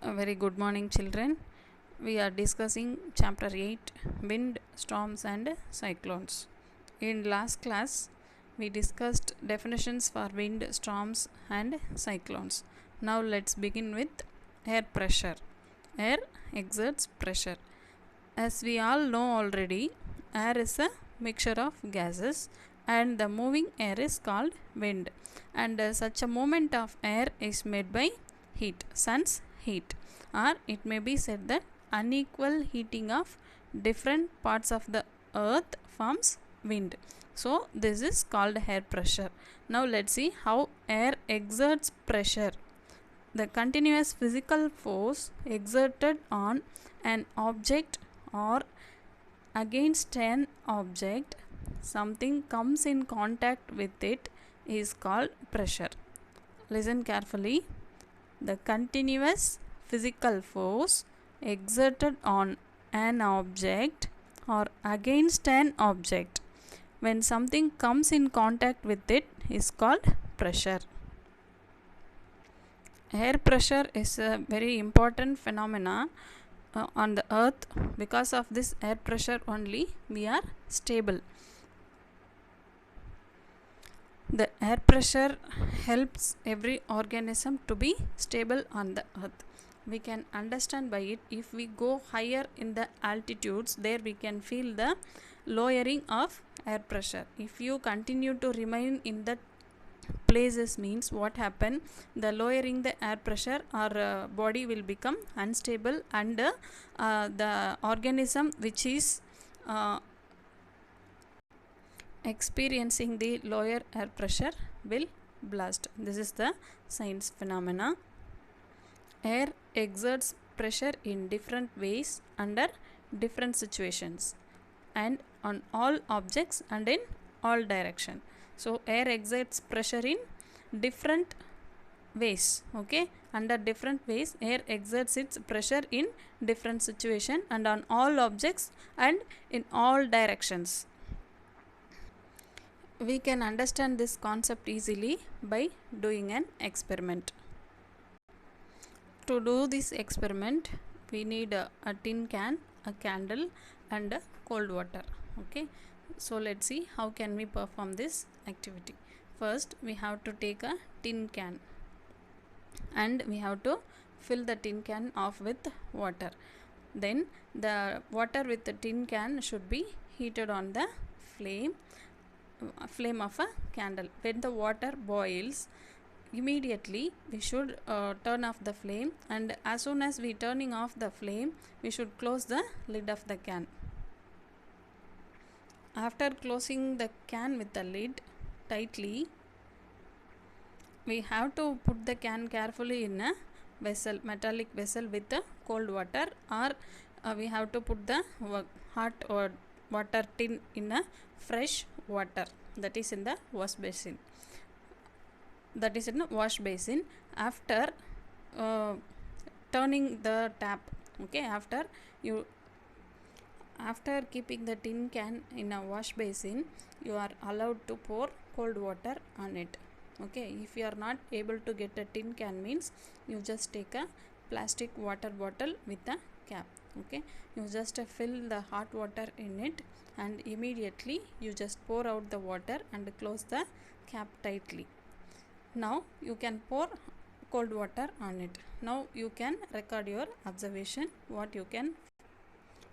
A very good morning, children. We are discussing chapter 8 Wind, Storms, and Cyclones. In last class, we discussed definitions for wind, storms, and cyclones. Now, let's begin with air pressure. Air exerts pressure. As we all know already, air is a mixture of gases, and the moving air is called wind. And such a movement of air is made by heat, sun's heat, or it may be said that unequal heating of different parts of the earth forms wind. So this is called air pressure. Now let's see how air exerts pressure. The continuous physical force exerted on an object or against an object, something comes in contact with it, is called pressure. Listen carefully. The continuous physical force exerted on an object or against an object, when something comes in contact with it, is called pressure. Air pressure is a very important phenomena on the earth. Because of this air pressure only we are stable. The air pressure helps every organism to be stable on the earth. We can understand by it. If we go higher in the altitudes, there we can feel the lowering of air pressure. If you continue to remain in that places, means what happen, the lowering the air pressure, our body will become unstable, and the organism which is experiencing the lower air pressure will blast. This is the science phenomena. Air exerts pressure in different ways under different situations and on all objects and in all direction. So air exerts pressure in different ways. Okay, under different ways air exerts its pressure in different situation and on all objects and in all directions. We can understand this concept easily by doing an experiment. To do this experiment, we need a tin can, a candle, and cold water. Okay, so let's see how can we perform this activity. First, we have to take a tin can and we have to fill the tin can off with water. Then the water with the tin can should be heated on the flame of a candle. When the water boils, immediately we should turn off the flame, and as soon as we turning off the flame, we should close the lid of the can. After closing the can with the lid tightly, we have to put the can carefully in a vessel, metallic vessel with the cold water, or we have to put the hot or water tin in a fresh water, that is in the wash basin. After turning the tap, okay, after keeping the tin can in a wash basin, you are allowed to pour cold water on it. Okay, if you are not able to get a tin can, means you just take a plastic water bottle with a cap. Okay, you just fill the hot water in it, and immediately you just pour out the water and close the cap tightly. Now you can pour cold water on it. Now you can record your observation, what you can.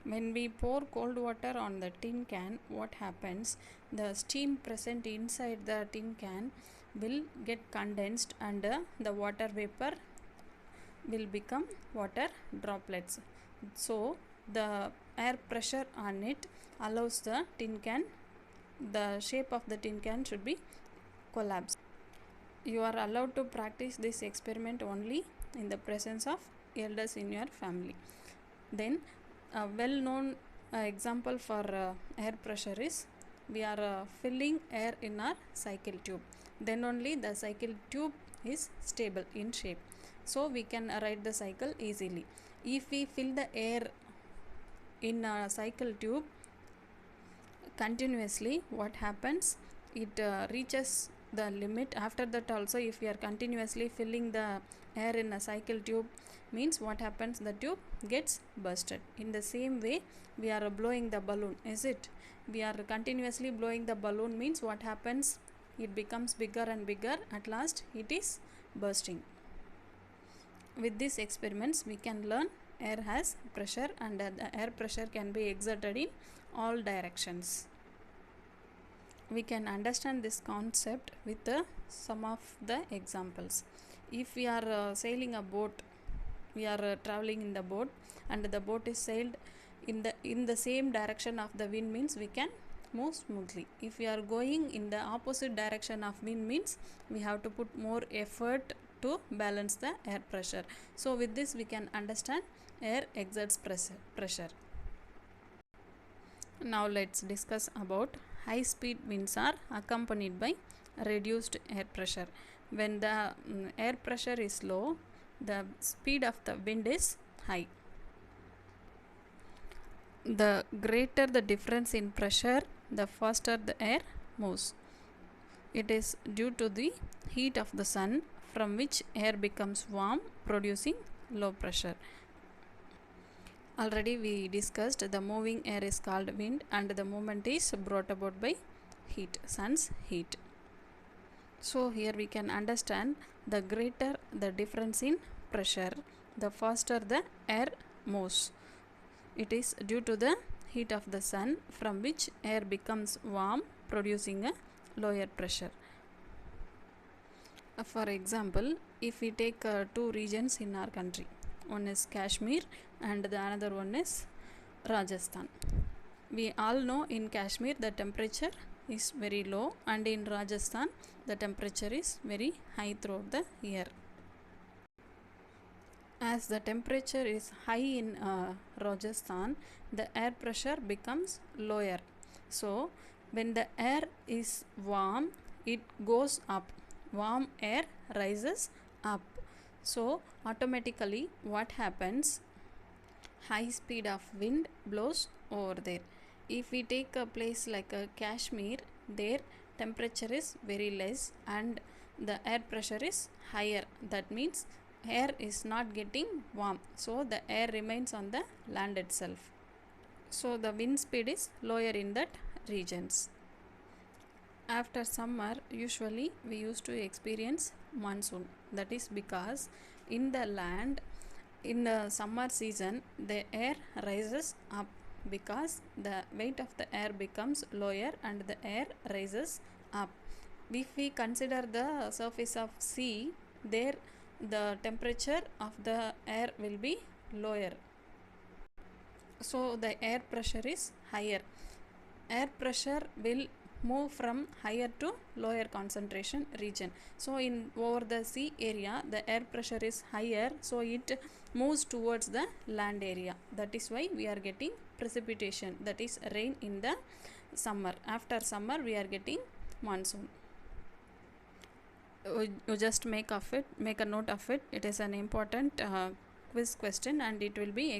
When we pour cold water on the tin can, what happens, the steam present inside the tin can will get condensed and the water vapor will become water droplets. So the air pressure on it allows the tin can, the shape of the tin can should be collapsed. You are allowed to practice this experiment only in the presence of elders in your family. Then a well-known example for air pressure is, we are filling air in our cycle tube. Then only the cycle tube is stable in shape. So we can ride the cycle easily. If we fill the air in a cycle tube continuously, what happens, it reaches the limit. After that also, if we are continuously filling the air in a cycle tube, means what happens, the tube gets bursted. In the same way we are blowing the balloon, is it? We are continuously blowing the balloon means what happens, it becomes bigger and bigger, at last it is bursting. With these experiments we can learn air has pressure and the air pressure can be exerted in all directions. We can understand this concept with some of the examples. If we are sailing a boat, we are traveling in the boat and the boat is sailed in the same direction of the wind means we can move smoothly. If we are going in the opposite direction of wind means we have to put more effort to balance the air pressure. So with this we can understand air exerts pressure. Now let's discuss about high speed winds are accompanied by reduced air pressure. When the air pressure is low, the speed of the wind is high. The greater the difference in pressure, the faster the air moves. It is due to the heat of the sun, from which air becomes warm, producing low pressure. Already we discussed the moving air is called wind and the movement is brought about by heat, sun's heat. So here we can understand the greater the difference in pressure, the faster the air moves. It is due to the heat of the sun, from which air becomes warm, producing a lower pressure. For example, if we take two regions in our country, one is Kashmir and the another one is Rajasthan. We all know in Kashmir the temperature is very low and in Rajasthan the temperature is very high throughout the year. As the temperature is high in Rajasthan, the air pressure becomes lower. So when the air is warm, it goes up. Warm air rises up. So automatically what happens, high speed of wind blows over there. If we take a place like Kashmir, their temperature is very less and the air pressure is higher. That means air is not getting warm, so the air remains on the land itself. So the wind speed is lower in that regions. After summer, usually we used to experience monsoon. That is because in the land, in the summer season, the air rises up because the weight of the air becomes lower and the air rises up. If we consider the surface of sea, there the temperature of the air will be lower. So the air pressure is higher. Air pressure will move from higher to lower concentration region. So in over the sea area the air pressure is higher, so it moves towards the land area. That is why we are getting precipitation, that is rain in the summer. After summer we are getting monsoon. You just make a note of it. It is an important quiz question and it will be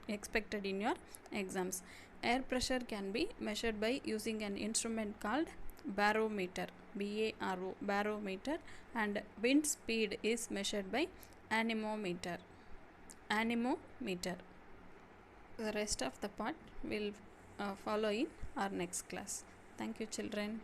expected in your exams. Air pressure can be measured by using an instrument called barometer, B-A-R-O, barometer, and wind speed is measured by anemometer. The rest of the part will follow in our next class. Thank you, children.